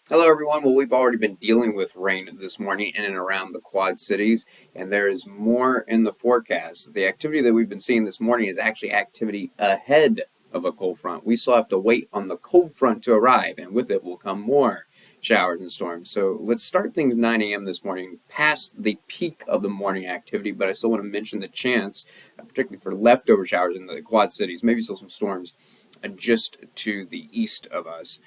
Hello, everyone. Well, we've already been dealing with rain this morning in and around the Quad Cities, and there is more in the forecast. The activity that we've been seeing this morning is actually activity ahead of a cold front. We still have to wait on the cold front to arrive, and with it will come more showers and storms. So let's start things 9 a.m. this morning, past the peak of the morning activity, but I still want to mention the chance, particularly for leftover showers in the Quad Cities, maybe still some storms just to the east of us.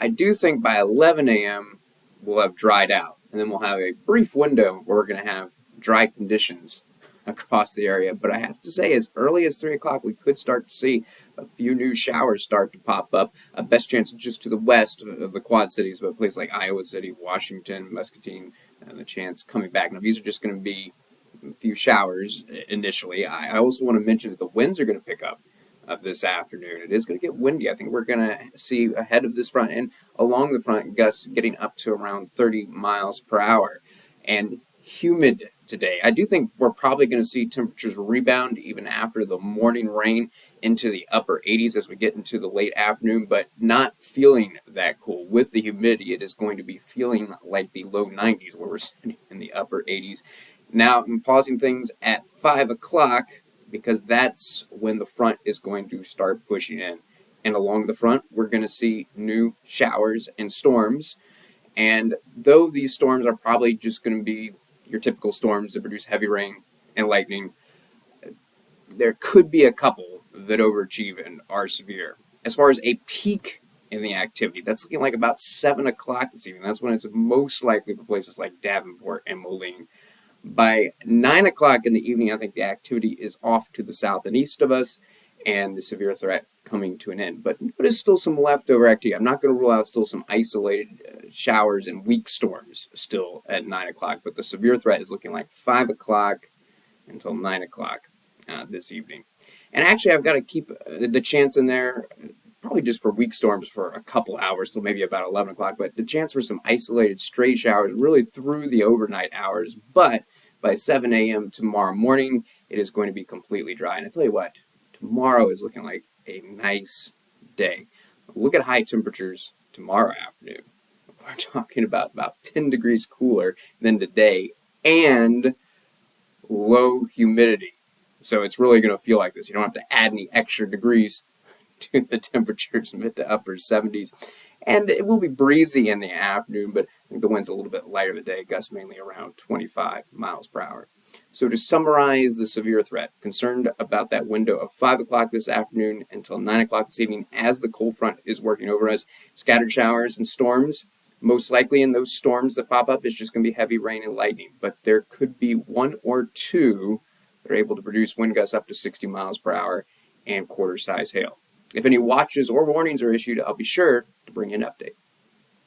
I do think by 11 a.m. we'll have dried out, and then we'll have a brief window where we're going to have dry conditions across the area. But I have to say, as early as 3 o'clock, we could start to see a few new showers start to pop up. Best chance just to the west of the Quad Cities, but places like Iowa City, Washington, Muscatine, and the chance coming back. Now, these are just going to be a few showers initially. I also want to mention that the winds are going to pick up this afternoon. It is going to get windy. I think we're going to see ahead of this front and along the front gusts getting up to around 30 miles per hour. And humid today. I do think we're probably going to see temperatures rebound even after the morning rain into the upper 80s as we get into the late afternoon, but not feeling that cool. With the humidity, it is going to be feeling like the low 90s where we're sitting in the upper 80s. Now, I'm pausing things at 5 o'clock because that's when the front is going to start pushing in. And along the front, we're going to see new showers and storms. And though these storms are probably just going to be your typical storms that produce heavy rain and lightning, there could be a couple that overachieve and are severe. As far as a peak in the activity, that's looking like about 7 o'clock this evening. That's when it's most likely for places like Davenport and Moline. By 9 o'clock in the evening, I think the activity is off to the south and east of us, and the severe threat coming to an end. But there's still some leftover activity. I'm not going to rule out still some isolated showers and weak storms still at 9 o'clock, but the severe threat is looking like 5 o'clock until 9 o'clock this evening. And actually, I've got to keep the chance in there, probably just for weak storms for a couple hours, so maybe about 11 o'clock, but the chance for some isolated stray showers really through the overnight hours. But by 7 a.m. tomorrow morning, it is going to be completely dry. And I tell you what, tomorrow is looking like a nice day. Look at high temperatures tomorrow afternoon. We're talking about 10 degrees cooler than today and low humidity. So it's really going to feel like this. You don't have to add any extra degrees to the temperatures, mid to upper 70s. And it will be breezy in the afternoon, but I think the wind's a little bit lighter today, gusts mainly around 25 miles per hour. So to summarize the severe threat, concerned about that window of 5 o'clock this afternoon until 9 o'clock this evening as the cold front is working over us. Scattered showers and storms. Most likely in those storms that pop up, it's just going to be heavy rain and lightning. But there could be one or two that are able to produce wind gusts up to 60 miles per hour and quarter-size hail. If any watches or warnings are issued, I'll be sure to bring you an update.